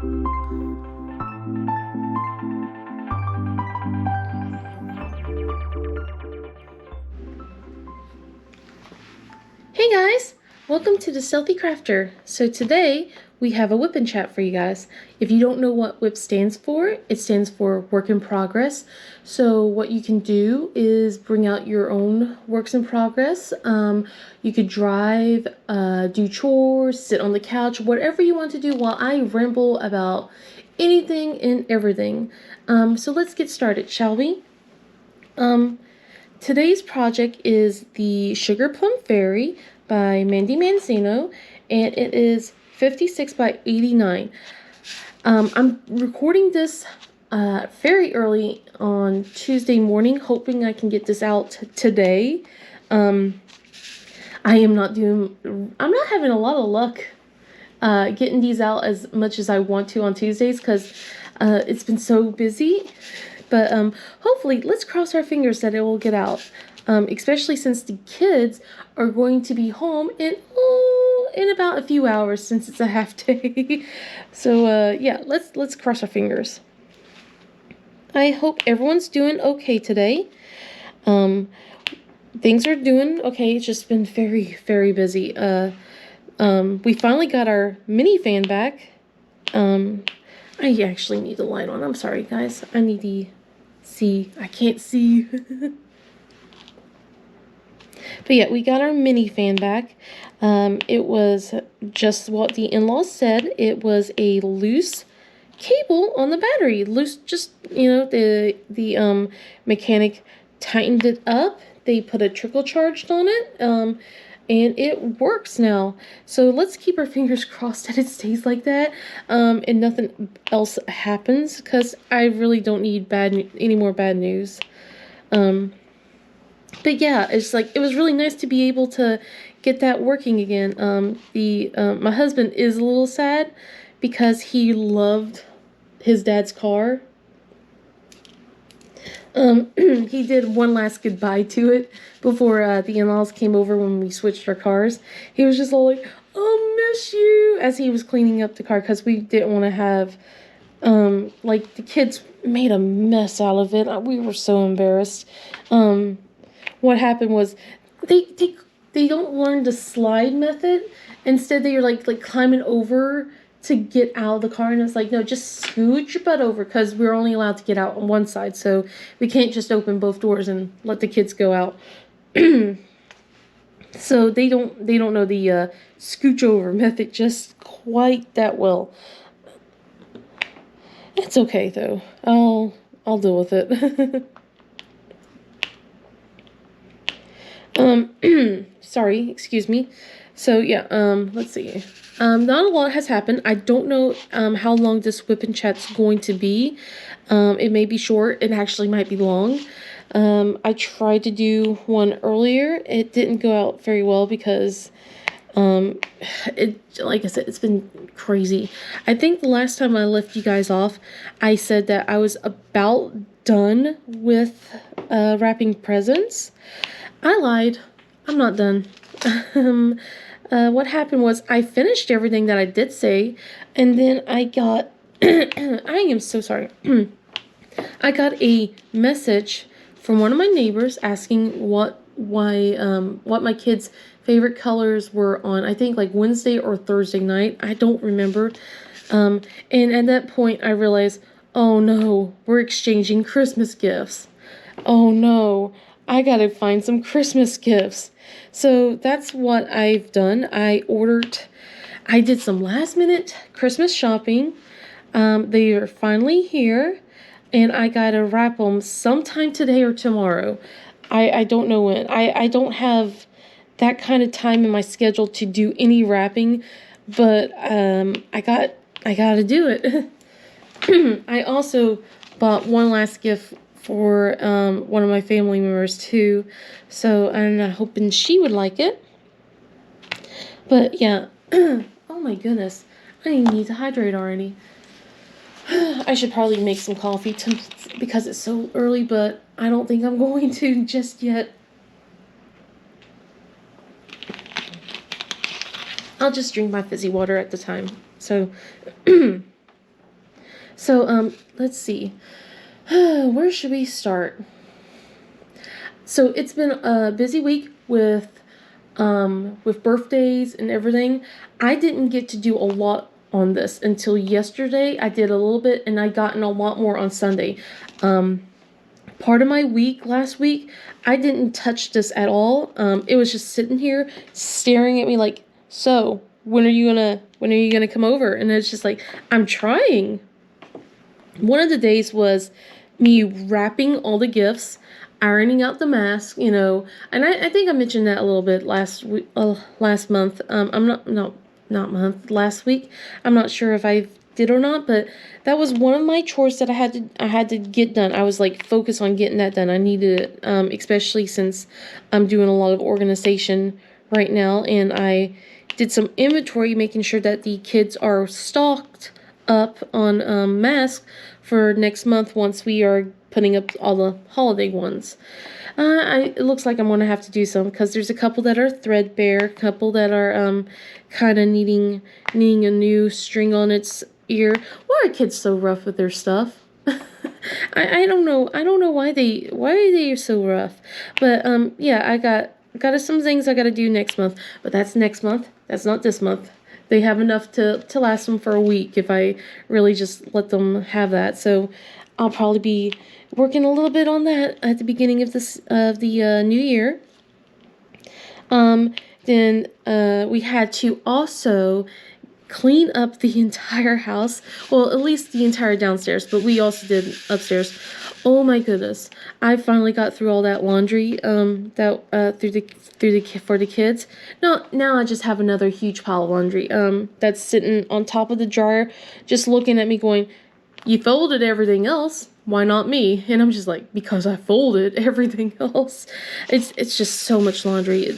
Hey guys, welcome to the Stealthy Crafter. So today we have a whip and chat for you guys. If you don't know what WIP stands for, it stands for work in progress. So what you can do is bring out your own works in progress. You could drive, do chores, sit on the couch, whatever you want to do while I ramble about anything and everything. So let's get started, shall we? Today's project is the Sugar Plum Fairy by Mandy Manzano, and it is 56 by 89. I'm recording this very early on Tuesday morning, hoping I can get this out today. I'm not having a lot of luck getting these out as much as I want to on Tuesdays because it's been so busy. But hopefully, let's cross our fingers that it will get out. Especially since the kids are going to be home in about a few hours since it's a half day. So yeah, let's cross our fingers. I hope everyone's doing okay today. Things are doing okay. It's just been very, very busy. We finally got our mini fan back. I actually need the light on. I'm sorry, guys. I need to see. I can't see. But yeah, we got our mini fan back. It was just what the in-laws said. It was a loose cable on the battery. Loose, just, you know, the mechanic tightened it up. They put a trickle charge on it. And it works now. So let's keep our fingers crossed that it stays like that, and nothing else happens, because I really don't need any more bad news. But yeah, it's like, it was really nice to be able to get that working again. My husband is a little sad because he loved his dad's car. He did one last goodbye to it before the in-laws came over when we switched our cars. He was just all like, "I'll miss you," as he was cleaning up the car, because we didn't want to have, like, the kids made a mess out of it. We were so embarrassed. What happened was they don't learn the slide method. Instead, they are like climbing over to get out of the car, and it's like, no, just scoot your butt over, because we're only allowed to get out on one side, so we can't just open both doors and let the kids go out. So they don't know the scooch over method just quite that well. It's okay though. I'll deal with it. Sorry, excuse me. So yeah, let's see. Not a lot has happened. I don't know how long this whip and chat's going to be. It may be short. It actually might be long. I tried to do one earlier. It didn't go out very well because like I said, it's been crazy. I think the last time I left you guys off, I said that I was about done with wrapping presents. I lied. I'm not done. What happened was I finished everything that I did say, and then I got I am so sorry. I got a message from one of my neighbors asking what my kids' favorite colors were on, I think, like Wednesday or Thursday night. I don't remember. And at that point I realized, oh no, we're exchanging Christmas gifts. Oh no, I gotta find some Christmas gifts. So that's what I've done. I did some last minute Christmas shopping. They are finally here, and I gotta wrap them sometime today or tomorrow. I don't know when. I don't have that kind of time in my schedule to do any wrapping, but I gotta do it. I also bought one last gift for one of my family members too, so I'm hoping she would like it. But yeah, oh my goodness, I need to hydrate already. I should probably make some coffee because it's so early, but I don't think I'm going to just yet. I'll just drink my fizzy water at the time. So So, let's see. Where should we start? So it's been a busy week with birthdays and everything. I didn't get to do a lot on this until yesterday. I did a little bit, and I gotten a lot more on Sunday. Part of my week last week, I didn't touch this at all. It was just sitting here staring at me like, so when are you gonna come over? And it's just like, I'm trying. One of the days was me wrapping all the gifts, ironing out the mask, and I think I mentioned that a little bit last month. I'm not month, last week. I'm not sure if I did or not, but that was one of my chores that I had to get done. I was like focused on getting that done. I needed it, especially since I'm doing a lot of organization right now, and I did some inventory, making sure that the kids are stocked up on masks for next month once we are putting up all the holiday ones. It looks like I'm going to have to do some because there's a couple that are threadbare, a couple that are kind of needing a new string on its ear. Why are kids so rough with their stuff? I don't know. I don't know why they are so rough. But yeah, I got some things I got to do next month. But that's next month. That's not this month. They have enough to last them for a week if I really just let them have that. So I'll probably be working a little bit on that at the beginning of the new year. Then we had to also clean up the entire house. Well, at least the entire downstairs, but we also did upstairs. Oh my goodness. I finally got through all that laundry for the kids. Now I just have another huge pile of laundry that's sitting on top of the dryer just looking at me going, "You folded everything else. Why not me?" And I'm just like, because I folded everything else. It's just so much laundry.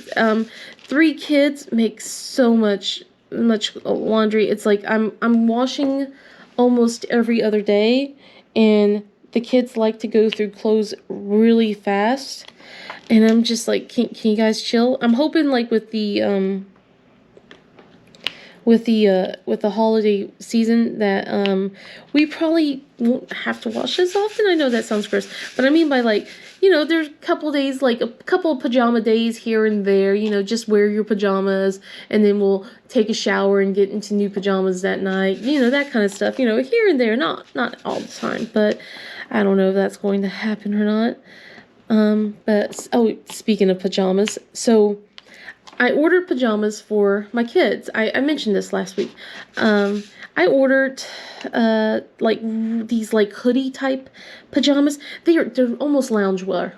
3 kids make so much laundry. It's like I'm washing almost every other day, and the kids like to go through clothes really fast, and I'm just like, can you guys chill? I'm hoping like with the holiday season that we probably won't have to wash as often. I know that sounds gross, but I mean by like, there's a couple days, like a couple of pajama days here and there, just wear your pajamas, and then we'll take a shower and get into new pajamas that night, that kind of stuff, here and there, not all the time, but I don't know if that's going to happen or not. But speaking of pajamas, so I ordered pajamas for my kids. I mentioned this last week. I ordered like these like hoodie type pajamas. They're almost loungewear,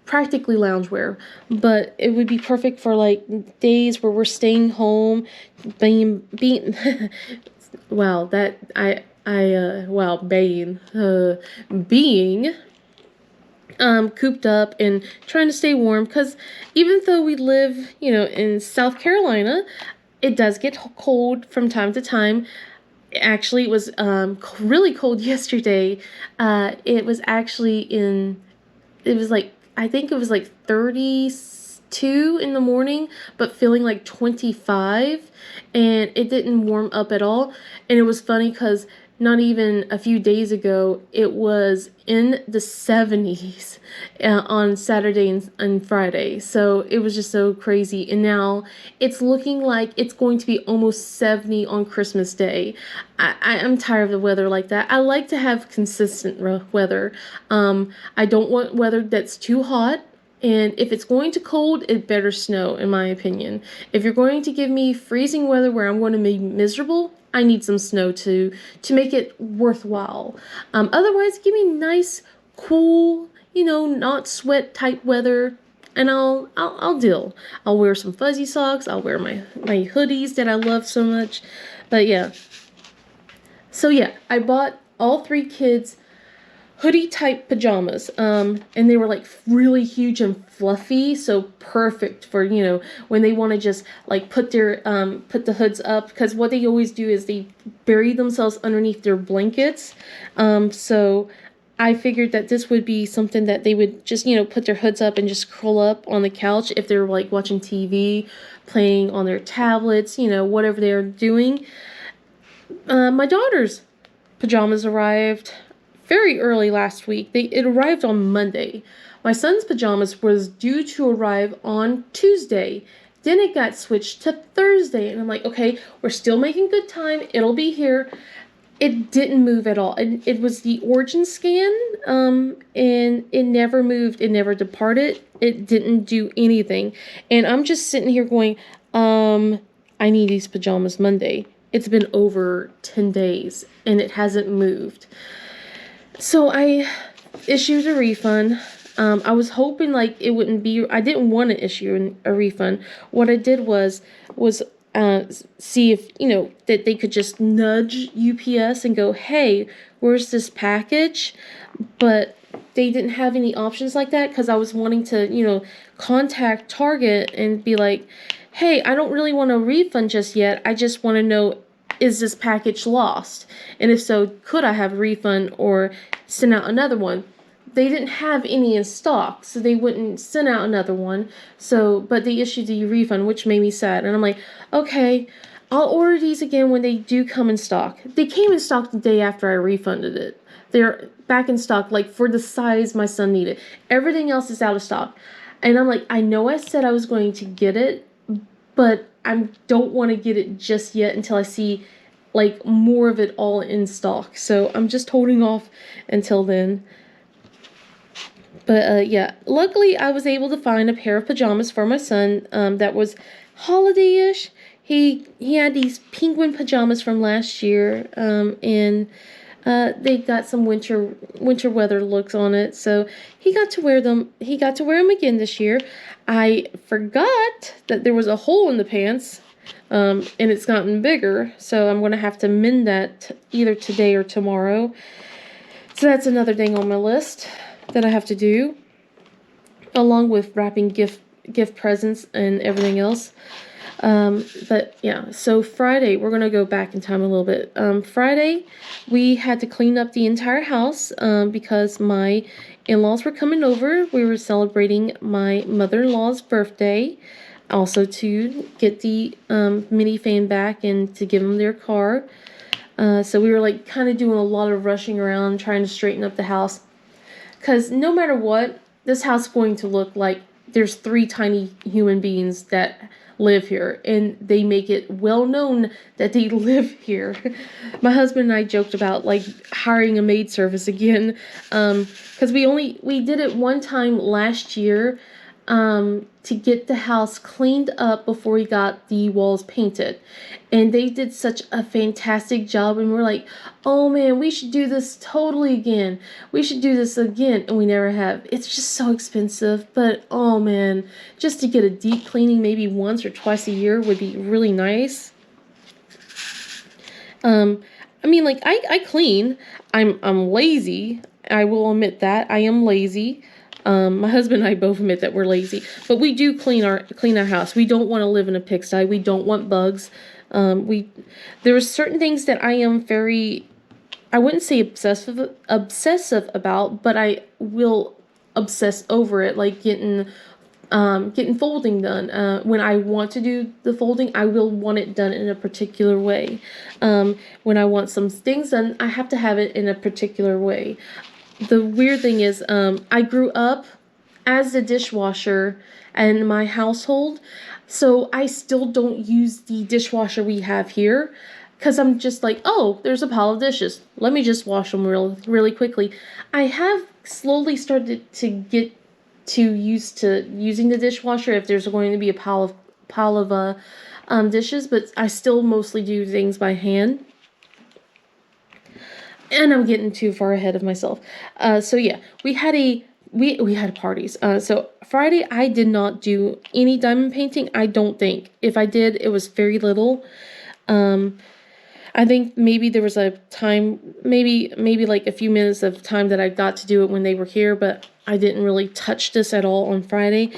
practically loungewear, but it would be perfect for like days where we're staying home, being wow, that I wow, being cooped up and trying to stay warm, because even though we live, in South Carolina, it does get cold from time to time. Actually, it was really cold yesterday. It was actually it was like, I think it was like 32 in the morning, but feeling like 25, and it didn't warm up at all. And it was funny because not even a few days ago, it was in the 70s on Saturday and Friday. So it was just so crazy. And now it's looking like it's going to be almost 70 on Christmas Day. I'm tired of the weather like that. I like to have consistent weather. I don't want weather that's too hot. And if it's going to cold, it better snow, in my opinion. If you're going to give me freezing weather where I'm going to be miserable, I need some snow to make it worthwhile. Otherwise, give me nice, cool, not sweat type weather, and I'll deal. I'll wear some fuzzy socks. I'll wear my hoodies that I love so much. But yeah. So yeah, I bought all 3 kids hoodie type pajamas, and they were like really huge and fluffy, so perfect for when they want to just like put the hoods up, because what they always do is they bury themselves underneath their blankets. So I figured that this would be something that they would just put their hoods up and just curl up on the couch if they're like watching TV, playing on their tablets, whatever they're doing. My daughters pajamas arrived very early last week. It arrived on Monday. My son's pajamas was due to arrive on Tuesday. Then it got switched to Thursday. And I'm like, okay, we're still making good time. It'll be here. It didn't move at all. It was the origin scan, and it never moved. It never departed. It didn't do anything. And I'm just sitting here going, I need these pajamas Monday. It's been over 10 days, and it hasn't moved. So I issued a refund. I was hoping like it wouldn't be, I didn't want to issue a refund. What I did was see if, that they could just nudge UPS and go, hey, where's this package? But they didn't have any options like that because I was wanting to, contact Target and be like, hey, I don't really want a refund just yet. I just want to know, is this package lost? And if so, could I have a refund or send out another one? They didn't have any in stock, so they wouldn't send out another one. So, but they issued the refund, which made me sad. And I'm like, okay, I'll order these again when they do come in stock. They came in stock the day after I refunded it. They're back in stock, like for the size my son needed. Everything else is out of stock. And I'm like, I know I said I was going to get it, but I don't want to get it just yet until I see like more of it all in stock. So I'm just holding off until then. But yeah, luckily I was able to find a pair of pajamas for my son that was holiday-ish. He had these penguin pajamas from last year, and they got some winter weather looks on it, so he got to wear them. He got to wear them again this year. I forgot that there was a hole in the pants, and it's gotten bigger, so I'm going to have to mend that either today or tomorrow. So that's another thing on my list that I have to do, along with wrapping gift presents and everything else. But yeah, so Friday, we're going to go back in time a little bit. Friday, we had to clean up the entire house because my in-laws were coming over. We were celebrating my mother-in-law's birthday, also to get the minifan back and to give them their car. So we were like kind of doing a lot of rushing around, trying to straighten up the house. Because no matter what, this house is going to look like there's 3 tiny human beings that live here. And they make it well known that they live here. My husband and I joked about like hiring a maid service again. Because we did it one time last year to get the house cleaned up before we got the walls painted. And they did such a fantastic job, and we're like, oh man, we should do this totally again. We should do this again, and we never have. It's just so expensive, but oh man, just to get a deep cleaning maybe once or twice a year would be really nice. I mean, like, I clean. I'm lazy. I will admit that. I am lazy. My husband and I both admit that we're lazy, but we do clean our house. We don't want to live in a pigsty. We don't want bugs. There are certain things that I am very, I wouldn't say obsessive about, but I will obsess over it, like getting folding done. When I want to do the folding, I will want it done in a particular way. When I want some things done, I have to have it in a particular way. The weird thing is, I grew up as the dishwasher in my household, so I still don't use the dishwasher we have here, because I'm just like, oh, there's a pile of dishes. Let me just wash them really quickly. I have slowly started to get used to using the dishwasher if there's going to be a pile of dishes, but I still mostly do things by hand. And I'm getting too far ahead of myself. So yeah, we had parties. So Friday I did not do any diamond painting. I don't think. If I did, it was very little. I think maybe there was a time, maybe like a few minutes of time that I got to do it when they were here, but I didn't really touch this at all on Friday.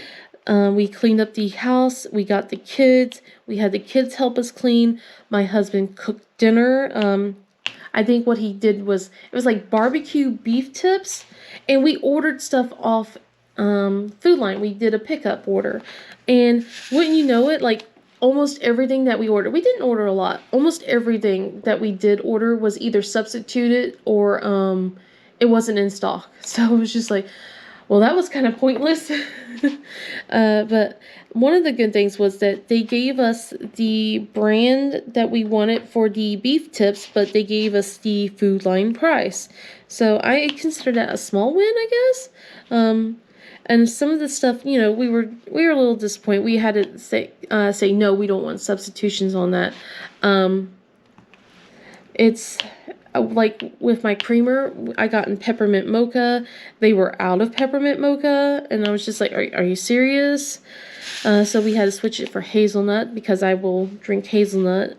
We cleaned up the house. We got the kids. We had the kids help us clean. My husband cooked dinner. I think what he did was, it was like barbecue beef tips, and we ordered stuff off Food Line. We did a pickup order, and wouldn't you know it, like almost everything that we ordered, we didn't order a lot. Almost everything that we did order was either substituted or it wasn't in stock. So it was just like, well, that was kind of pointless. But one of the good things was that they gave us the brand that we wanted for the beef tips, but they gave us the Food Lion price. So I consider that a small win, I guess. And some of the stuff, you know, we were a little disappointed. We had to say no, we don't want substitutions on that. It's like with my creamer, I got in peppermint mocha. They were out of peppermint mocha, and I was just like, are you serious? So we had to switch it for hazelnut because I will drink hazelnut.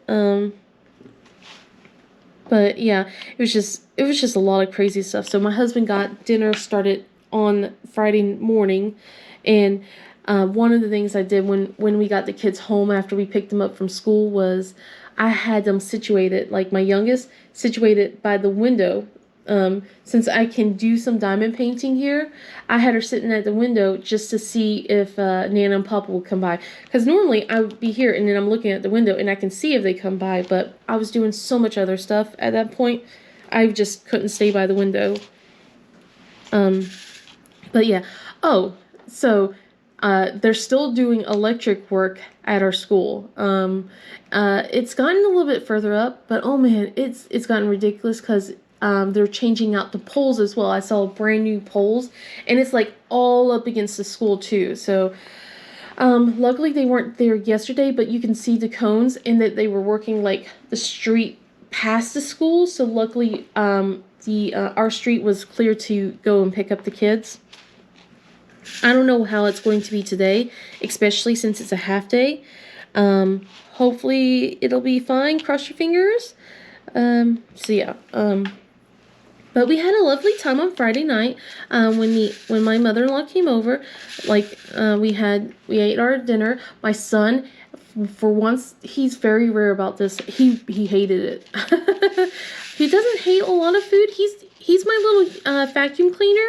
But yeah, it was just a lot of crazy stuff. So my husband got dinner started on Friday morning, and one of the things I did when we got the kids home after we picked them up from school was I had them situated, like my youngest, situated by the window. Since I can do some diamond painting here, I had her sitting at the window just to see if Nana and Papa would come by. Because normally I would be here and then I'm looking at the window and I can see if they come by, but I was doing so much other stuff at that point, I just couldn't stay by the window. But yeah. Oh, so they're still doing electric work at our school. It's gotten a little bit further up, but oh man, it's gotten ridiculous because they're changing out the poles as well. I saw brand new poles, and it's like all up against the school too. So luckily they weren't there yesterday, but you can see the cones and that they were working like the street past the school. So luckily our street was clear to go and pick up the kids. I don't know how it's going to be today, especially since it's a half day. Hopefully it'll be fine. Cross your fingers. So yeah. But we had a lovely time on Friday night when my mother-in-law came over. Like we ate our dinner. My son, for once, he's very rare about this. He hated it. He doesn't hate a lot of food. He's my little vacuum cleaner,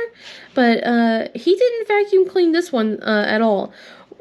but he didn't vacuum clean this one at all.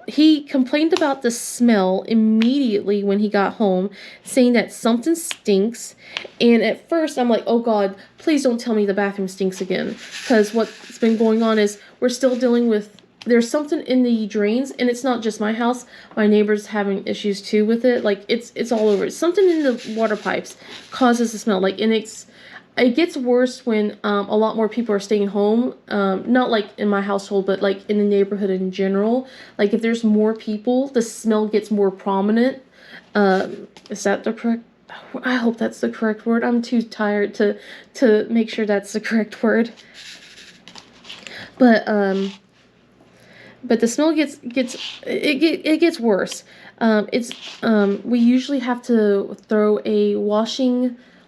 He complained about the smell immediately when he got home, saying that something stinks. And at first, I'm like, oh God, please don't tell me the bathroom stinks again. Because what's been going on is we're still dealing with, there's something in the drains, and it's not just my house. My neighbor's having issues too with it. Like, it's all over. Something in the water pipes causes the smell. Like, and it gets worse when a lot more people are staying home. Not like in my household, but like in the neighborhood in general. Like if there's more people, the smell gets more prominent. Is that the correct? I hope that's the correct word. I'm too tired to make sure that's the correct word. But the smell gets worse. We usually have to throw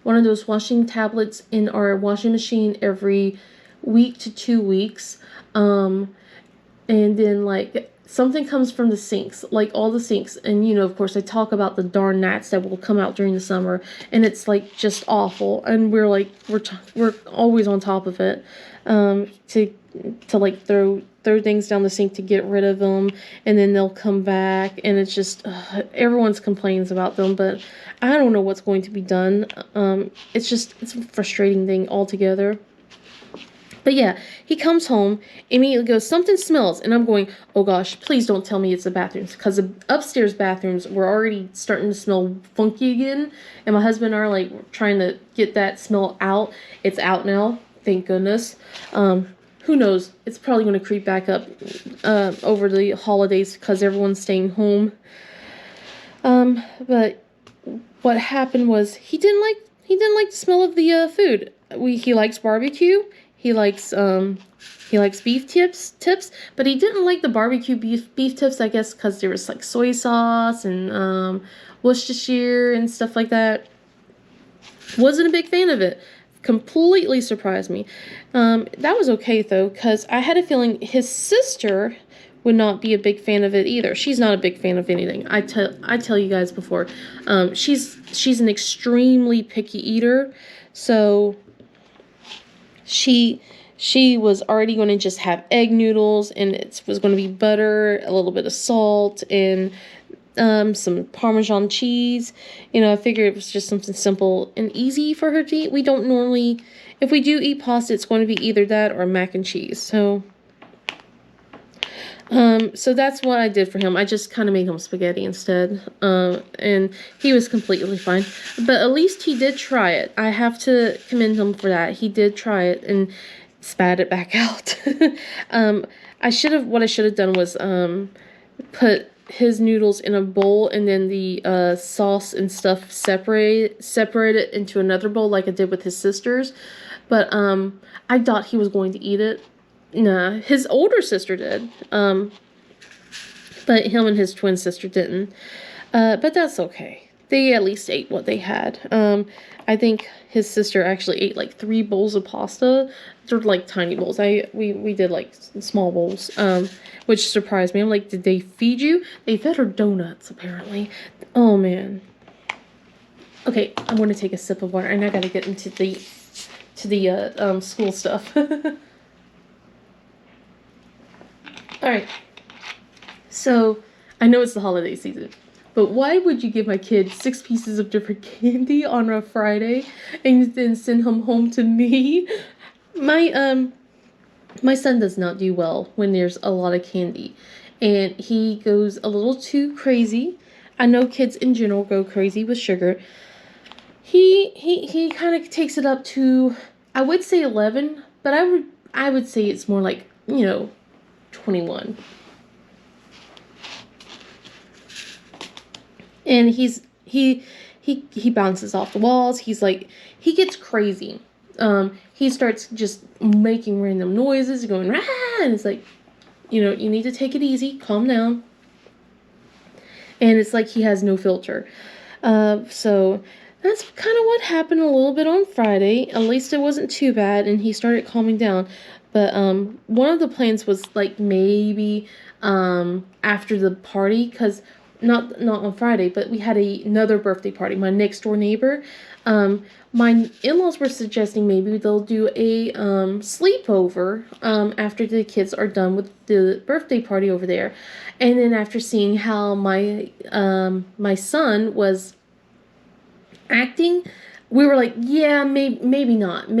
one of those washing tablets in our washing machine every week to 2 weeks. And then like something comes from the sinks, like all the sinks. And you know, of course I talk about the darn gnats that will come out during the summer, and it's like just awful. And we're like, we're always on top of it, to like throw things down the sink to get rid of them, and then they'll come back, and it's just everyone's complains about them, but I don't know what's going to be done. It's a frustrating thing altogether. But yeah, he comes home, immediately goes, something smells, and I'm going, oh gosh, please don't tell me it's the bathrooms, because the upstairs bathrooms were already starting to smell funky again, and my husband and I are like trying to get that smell out. It's out now, thank goodness. Who knows? It's probably going to creep back up over the holidays because everyone's staying home. But what happened was he didn't like the smell of the food. He likes barbecue. He likes beef tips, but he didn't like the barbecue beef tips. I guess because there was like soy sauce and Worcestershire and stuff like that. Wasn't a big fan of it. Completely surprised me. That was okay though, because I had a feeling his sister would not be a big fan of it either. She's not a big fan of anything. I tell you guys before. She's an extremely picky eater, so she was already going to just have egg noodles, and it was going to be butter, a little bit of salt, and some Parmesan cheese. You know, I figured it was just something simple and easy for her to eat. We don't normally, if we do eat pasta, it's going to be either that or mac and cheese. So that's what I did for him. I just kind of made him spaghetti instead. And he was completely fine. But at least he did try it. I have to commend him for that. He did try it and spat it back out. What I should have done was, put his noodles in a bowl and then the, sauce and stuff separate it into another bowl like I did with his sisters. But, I thought he was going to eat it. Nah, his older sister did. But him and his twin sister didn't. But that's okay. They at least ate what they had. I think his sister actually ate like 3 bowls of pasta. They're like tiny bowls. We did like small bowls, which surprised me. I'm like, did they feed you? They fed her donuts, apparently. Oh, man. Okay, I'm going to take a sip of water, and I gotta get into the school stuff. Alright, so I know it's the holiday season, but why would you give my kid 6 pieces of different candy on a Friday and then send him home to me? My son does not do well when there's a lot of candy, and he goes a little too crazy. I know kids in general go crazy with sugar. He kind of takes it up to, I would say 11, but I would say it's more like, 21. And he bounces off the walls. He's like, he gets crazy. He starts just making random noises, going rah, and it's like, you need to take it easy, calm down. And it's like he has no filter. So that's kind of what happened a little bit on Friday. At least it wasn't too bad, and he started calming down. But one of the plans was like maybe after the party, because not on Friday, but we had another birthday party. My next door neighbor, my in-laws were suggesting maybe they'll do a sleepover after the kids are done with the birthday party over there. And then after seeing how my son was acting, we were like, yeah, maybe not.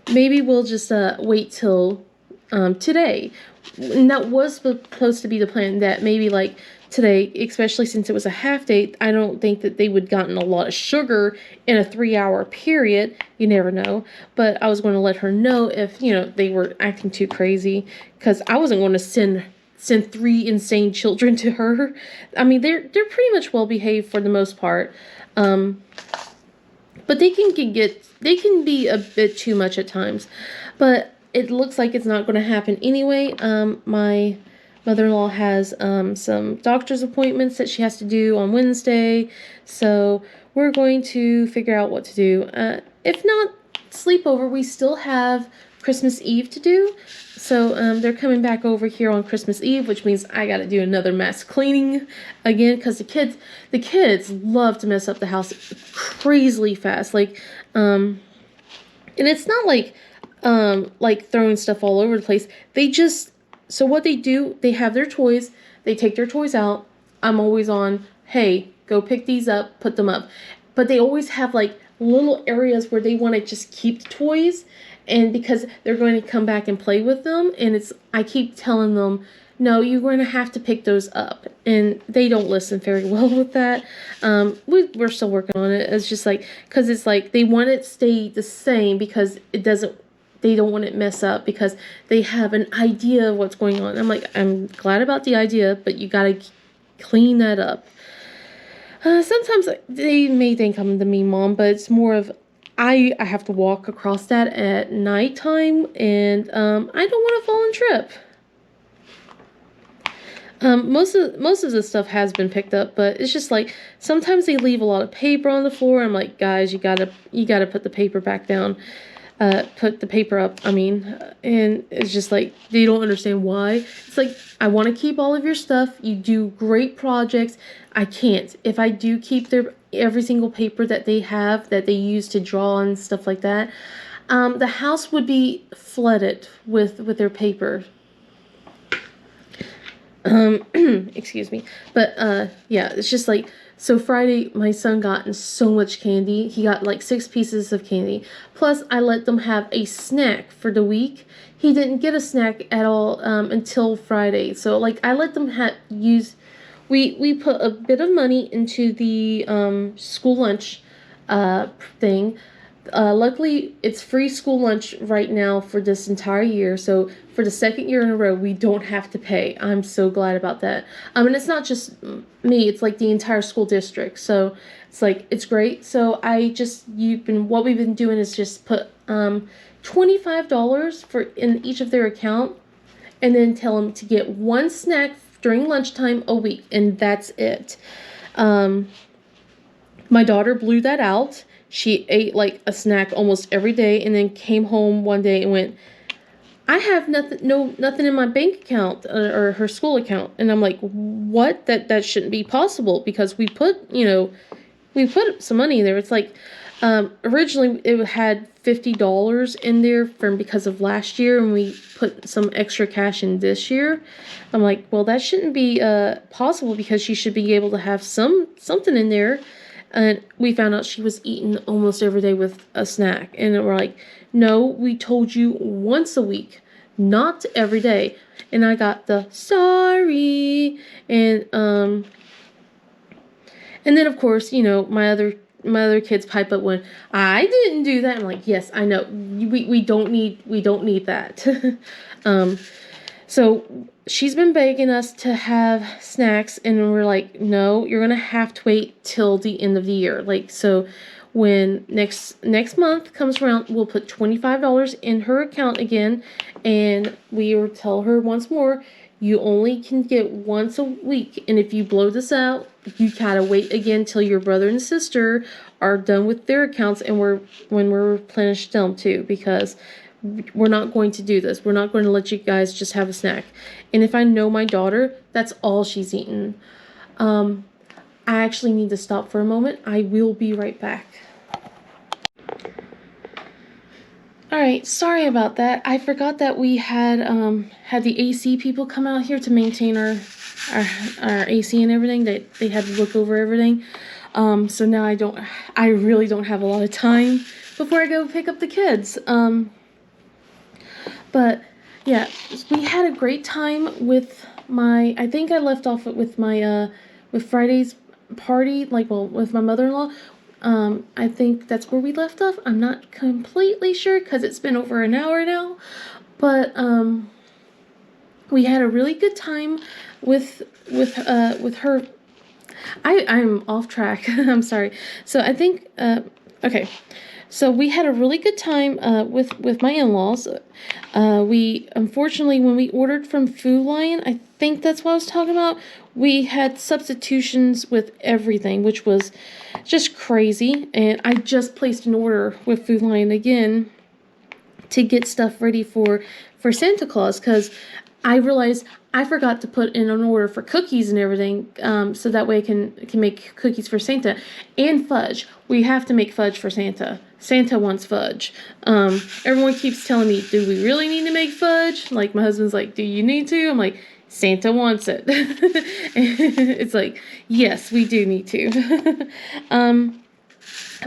Maybe we'll just wait till today. And that was supposed to be the plan, that maybe like today, especially since it was a half day, I don't think that they would gotten a lot of sugar in a 3-hour period. You never know. But I was going to let her know if, they were acting too crazy, because I wasn't going to send 3 insane children to her. I mean, they're pretty much well behaved for the most part. But they can be a bit too much at times. But it looks like it's not going to happen anyway. My mother-in-law has some doctor's appointments that she has to do on Wednesday. So we're going to figure out what to do. If not sleepover, we still have Christmas Eve to do. So they're coming back over here on Christmas Eve, which means I got to do another mass cleaning again, because the kids love to mess up the house crazily fast. And it's not like throwing stuff all over the place. So what they do, they have their toys, they take their toys out. I'm always on, hey, go pick these up, put them up. But they always have like little areas where they want to just keep the toys, and because they're going to come back and play with them, and I keep telling them, no, you're going to have to pick those up, and they don't listen very well with that. We're still working on it. It's just like, because it's like they want it to stay the same, because they don't want it mess up, because they have an idea of what's going on. I'm like, I'm glad about the idea, but you gotta clean that up. Sometimes they may think I'm the mean mom, but it's more of I have to walk across that at nighttime, and I don't want to fall and trip. Most of the stuff has been picked up, but it's just like sometimes they leave a lot of paper on the floor. I'm like, guys, you gotta put the paper back down. Put the paper up, and it's just like, they don't understand why. It's like, I want to keep all of your stuff. You do great projects. I can't. If I do keep every single paper that they have, that they use to draw and stuff like that, the house would be flooded with their paper. Excuse me. But yeah, it's just like, so Friday my son got so much candy. He got like 6 pieces of candy. Plus I let them have a snack for the week. He didn't get a snack at all until Friday. So like I let them use, we put a bit of money into the school lunch thing. Luckily, it's free school lunch right now for this entire year. So for the second year in a row, we don't have to pay. I'm so glad about that. And it's not just me; it's like the entire school district. So it's like it's great. So what we've been doing is just put $25 for in each of their account, and then tell them to get one snack during lunchtime a week, and that's it. My daughter blew that out. She ate like a snack almost every day, and then came home one day and went, I have nothing in my bank account or her school account. And I'm like, what? That shouldn't be possible, because we put some money there. It's like, originally it had $50 in there because of last year, and we put some extra cash in this year. I'm like, well, that shouldn't be possible, because she should be able to have something in there. And we found out she was eating almost every day with a snack. And we're like, no, we told you once a week, not every day. And I got the sorry. And then of course, my other kids pipe up when I didn't do that. I'm like, yes, I know. We don't need that. So she's been begging us to have snacks, and we're like, no, you're gonna have to wait till the end of the year. Like, so when next month comes around, we'll put $25 in her account again, and we will tell her once more, you only can get once a week, and if you blow this out, you gotta wait again till your brother and sister are done with their accounts, and when we're replenished them too, because we're not going to do this. We're not going to let you guys just have a snack. And if I know my daughter, that's all she's eaten. I actually need to stop for a moment. I will be right back. Alright, sorry about that. I forgot that we had the AC people come out here to maintain our AC and everything. They had to look over everything. So now I really don't have a lot of time before I go pick up the kids. But yeah, we had a great time with I think I left off with my with Friday's party, with my mother-in-law. I think that's where we left off. I'm not completely sure, because it's been over an hour now. But we had a really good time with her. I'm off track. I'm sorry. So I think okay. So we had a really good time with my in-laws. We, unfortunately, when we ordered from Food Lion, I think that's what I was talking about, we had substitutions with everything, which was just crazy. And I just placed an order with Food Lion again to get stuff ready for Santa Claus, because I realized I forgot to put in an order for cookies and everything, so that way I can make cookies for Santa, and fudge. We have to make fudge for Santa. Santa wants fudge. Everyone keeps telling me, do we really need to make fudge? Like, my husband's like, do you need to? I'm like, Santa wants it. It's like, yes, we do need to.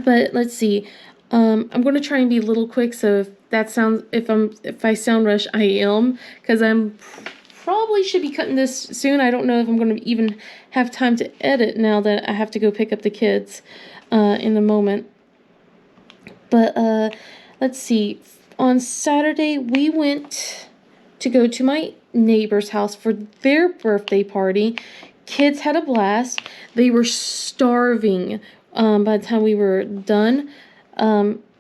But let's see. I'm going to try and be a little quick, so if I sound rushed, I am, because I'm probably should be cutting this soon. I don't know if I'm going to even have time to edit now that I have to go pick up the kids in a moment. But let's see. On Saturday, we went to go to my neighbor's house for their birthday party. Kids had a blast. They were starving by the time we were done.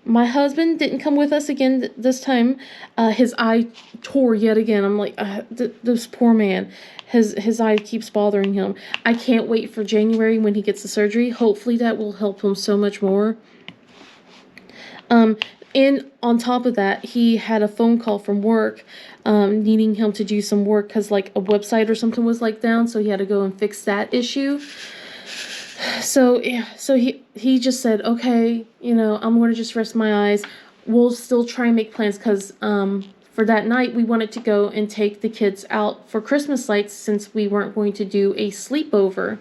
My husband didn't come with us again this time. His eye tore yet again. I'm like, this poor man. His eye keeps bothering him. I can't wait for January when he gets the surgery. Hopefully that will help him so much more. And on top of that, he had a phone call from work, needing him to do some work because like a website or something was like down, so he had to go and fix that issue. So he just said, okay, I'm going to just rest my eyes. We'll still try and make plans because for that night, we wanted to go and take the kids out for Christmas lights since we weren't going to do a sleepover.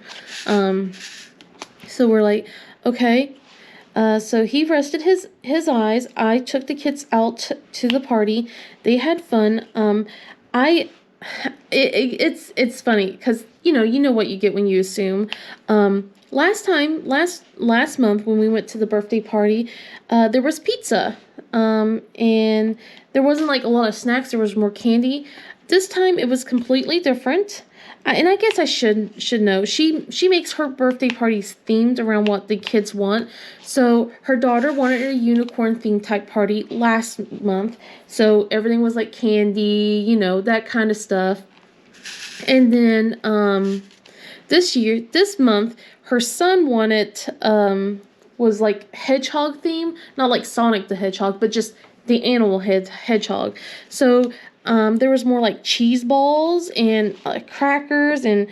So we're like, okay. So he rested his eyes. I took the kids out to the party. They had fun. It's funny because you know what you get when you assume. Last month when we went to the birthday party, there was pizza. And there wasn't like a lot of snacks. There was more candy. This time it was completely different. And I guess I should know. She makes her birthday parties themed around what the kids want. So her daughter wanted a unicorn themed type party last month. So everything was like candy, that kind of stuff. And then this month, her son wanted was like hedgehog theme, not like Sonic the Hedgehog, but just the animal hedgehog. So there was more like cheese balls and crackers and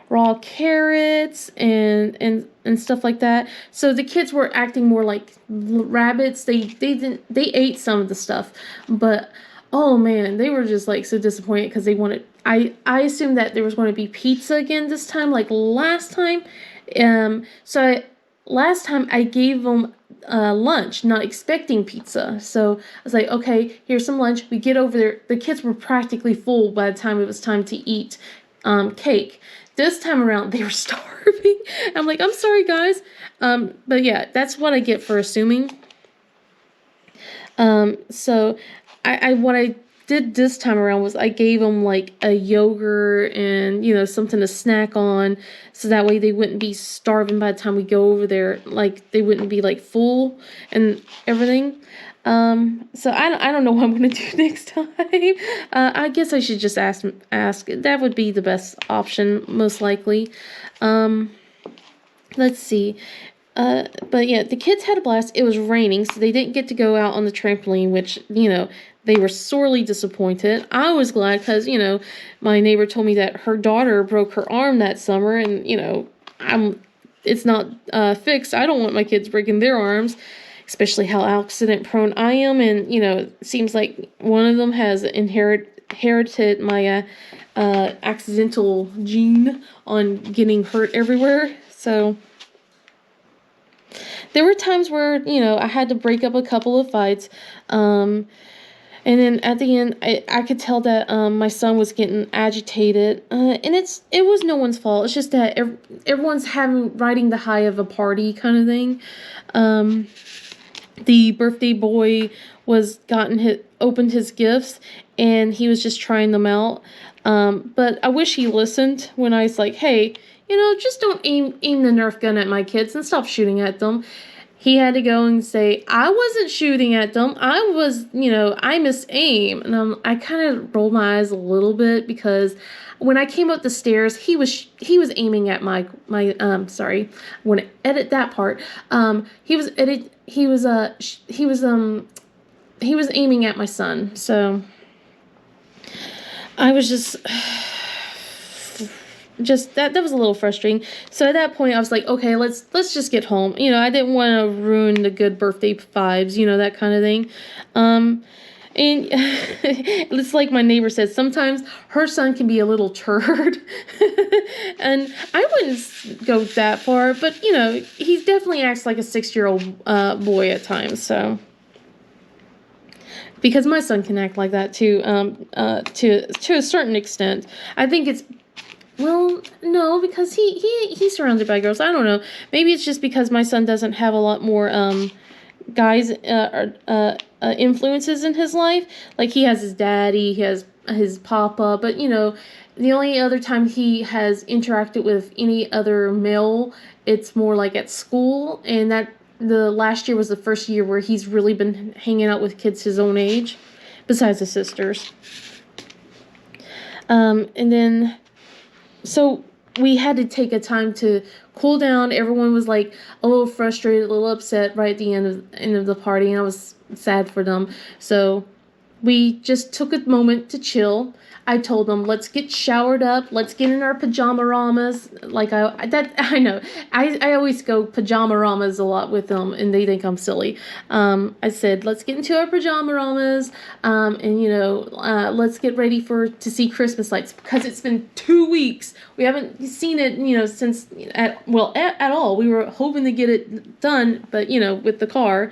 raw carrots and stuff like that. So the kids were acting more like rabbits. They ate some of the stuff, but oh man, they were just like so disappointed because they wanted. I assumed that there was going to be pizza again this time, like last time. Last time I gave them lunch, not expecting pizza. So I was like, okay, here's some lunch. We get over there. The kids were practically full by the time it was time to eat cake. This time around, they were starving. I'm like, I'm sorry, guys. But yeah, that's what I get for assuming. So what I did this time around was I gave them like a yogurt and something to snack on, so that way they wouldn't be starving by the time we go over there. Like they wouldn't be like full and everything. So I don't know what I'm gonna do next time. I guess I should just ask. That would be the best option, most likely. Let's see. But yeah, the kids had a blast. It was raining, so they didn't get to go out on the trampoline, which, they were sorely disappointed. I was glad because, my neighbor told me that her daughter broke her arm that summer, and, it's not fixed. I don't want my kids breaking their arms, especially how accident prone I am. And, it seems like one of them has inherited my accidental gene on getting hurt everywhere. So there were times where, I had to break up a couple of fights. And then at the end, I could tell that my son was getting agitated. And it was no one's fault. It's just that everyone's riding the high of a party kind of thing. The birthday boy opened his gifts, and he was just trying them out. But I wish he listened when I was like, hey, just don't aim the Nerf gun at my kids and stop shooting at them. He had to go and say, I wasn't shooting at them. I was, I missed aim. And I kind of rolled my eyes a little bit because when I came up the stairs, he was aiming at my sorry, I want to edit that part. He was aiming at my son. So I was just that was a little frustrating. So at that point I was like, okay, let's just get home. I didn't want to ruin the good birthday vibes, that kind of thing. And it's like my neighbor said, sometimes her son can be a little turd. And I wouldn't go that far, but he definitely acts like a 6-year-old boy at times. So because my son can act like that too, to a certain extent. I think it's well, no, because he's surrounded by girls. I don't know. Maybe it's just because my son doesn't have a lot more guys influences in his life. Like he has his daddy, he has his papa, but the only other time he has interacted with any other male, it's more like at school, and that the last year was the first year where he's really been hanging out with kids his own age, besides his sisters. And then. So we had to take a time to cool down. Everyone was like a little frustrated, a little upset right at the end of the party, and I was sad for them. So we just took a moment to chill. I told them, let's get showered up, let's get in our pajama-ramas. I know. I always go pajama-ramas a lot with them, and they think I'm silly. I said, let's get into our pajama-ramas, and let's get ready to see Christmas lights, because it's been 2 weeks. We haven't seen it, since at all. We were hoping to get it done, but with the car.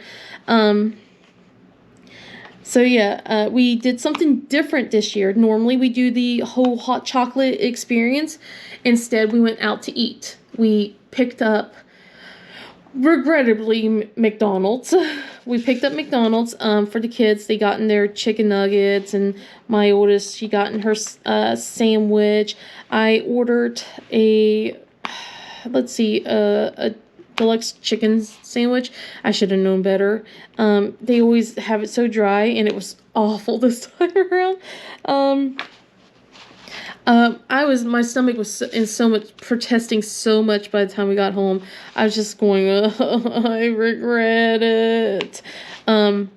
So yeah, we did something different this year. Normally we do the whole hot chocolate experience. Instead, we went out to eat. We picked up, regrettably, McDonald's. We picked up McDonald's for the kids. They got in their chicken nuggets, and my oldest, she got in her sandwich. I ordered a deluxe chicken sandwich. I should have known better. They always have it so dry, and it was awful this time around. My stomach was protesting so much by the time we got home. I was just going, I regret it. But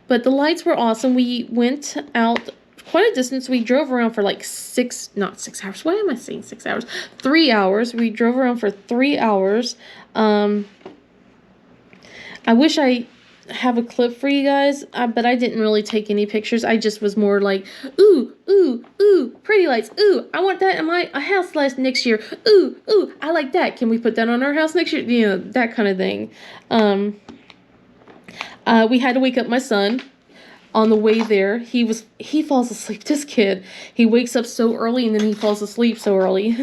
the lights were awesome. We went out quite a distance. We drove around for like 6 hours. Why am I saying 6 hours? 3 hours. We drove around for 3 hours. I wish I have a clip for you guys, but I didn't really take any pictures. I just was more like, ooh, pretty lights. Ooh, I want that in my house next year. Ooh, I like that. Can we put that on our house next year? That kind of thing. We had to wake up my son. On the way there, he falls asleep. This kid, he wakes up so early and then he falls asleep so early.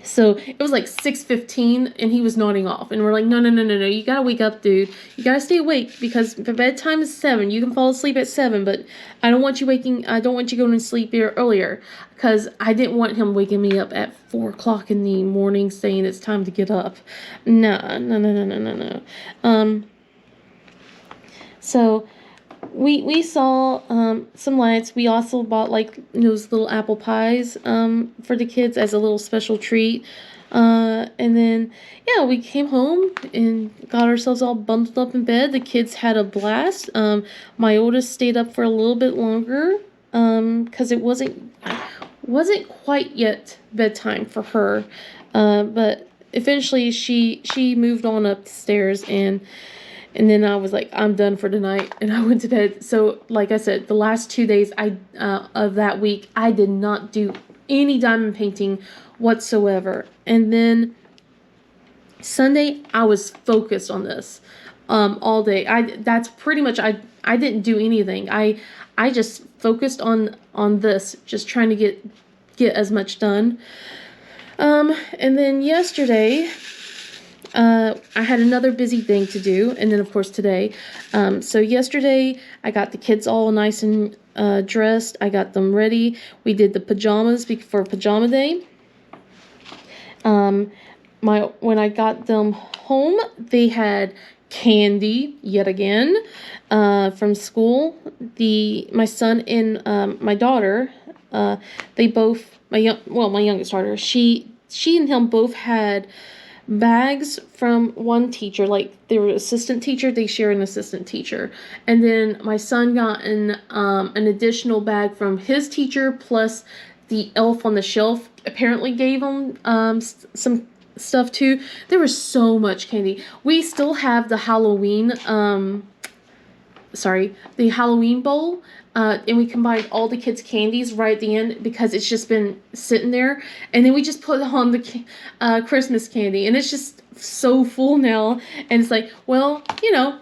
So it was like 6:15 and he was nodding off, and we're like, no, you gotta wake up, dude. You gotta stay awake, because the bedtime is 7. You can fall asleep at 7, but I don't want you going to sleep here earlier, because I didn't want him waking me up at 4 o'clock in the morning saying it's time to get up. No. So we saw some lights. We also bought like those little apple pies for the kids as a little special treat. And then we came home and got ourselves all bundled up in bed. The kids had a blast. My oldest stayed up for a little bit longer because it wasn't quite yet bedtime for her. But eventually she moved on upstairs, and then I was like, I'm done for tonight, and I went to bed. So, like I said, the last 2 days of that week, I did not do any diamond painting whatsoever. And then Sunday, I was focused on this all day. That's pretty much, I didn't do anything. I just focused on this, just trying to get as much done. And then yesterday, I had another busy thing to do, and then of course today. So yesterday I got the kids all nice and dressed. I got them ready. We did the pajamas for pajama day. When I got them home, they had candy yet again from school. My son and my daughter, they both my youngest daughter, she and him both had bags from one teacher. Like, they were assistant teacher, they share an assistant teacher. And then my son got an additional bag from his teacher, plus the elf on the shelf apparently gave him some stuff too. There was so much candy. We still have the Halloween bowl, and we combined all the kids' candies right at the end, because it's just been sitting there, and then we just put on the Christmas candy, and it's just so full now. And it's like, well,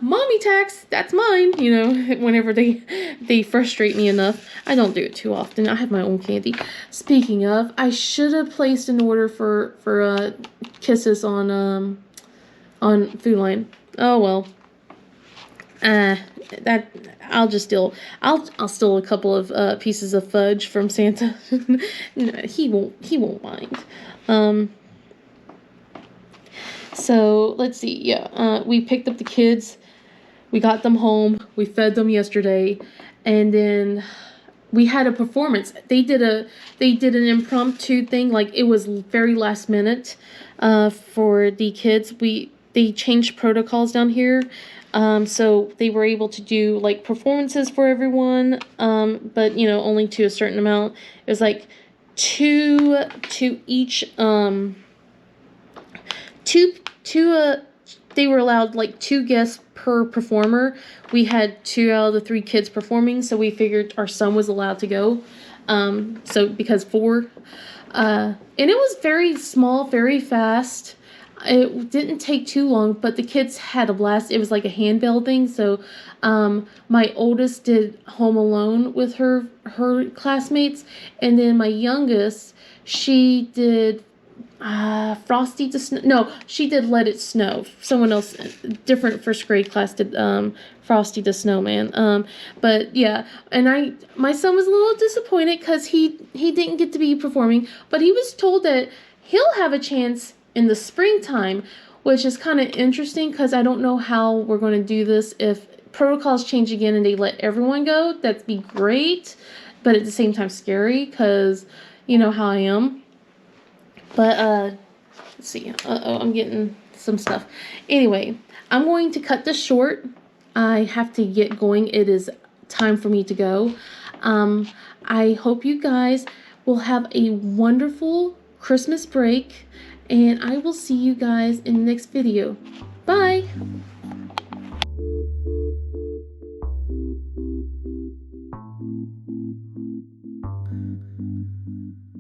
mommy tax, that's mine. Whenever they frustrate me enough. I don't do it too often. I have my own candy. Speaking of, I should have placed an order for Kisses on Food Lion. Oh well. That I'll just steal. I'll steal a couple of pieces of fudge from Santa. He won't mind. So let's see. We picked up the kids. We got them home. We fed them yesterday, and then we had a performance. They did an impromptu thing. Like, it was very last minute for the kids. they changed protocols down here. So they were able to do like performances for everyone, but you know, only to a certain amount. It was like two to each, they were allowed like 2 guests per performer. We had 2 out of the 3 kids performing, so we figured our son was allowed to go. So because 4, and it was very small, very fast. It didn't take too long, but the kids had a blast. It was like a handbell thing. So, my oldest did Home Alone with her classmates, and then my youngest, she did Frosty the Snow. No, she did Let It Snow. Someone else, different first grade class did Frosty the Snowman. But yeah, and my son was a little disappointed because he didn't get to be performing, but he was told that he'll have a chance in the springtime, which is kind of interesting because I don't know how we're going to do this. If protocols change again and they let everyone go, that'd be great, but at the same time scary because you know how I am. But let's see. Uh-oh, I'm getting some stuff. Anyway, I'm going to cut this short. I have to get going. It is time for me to go. I hope you guys will have a wonderful Christmas break, and I will see you guys in the next video. Bye!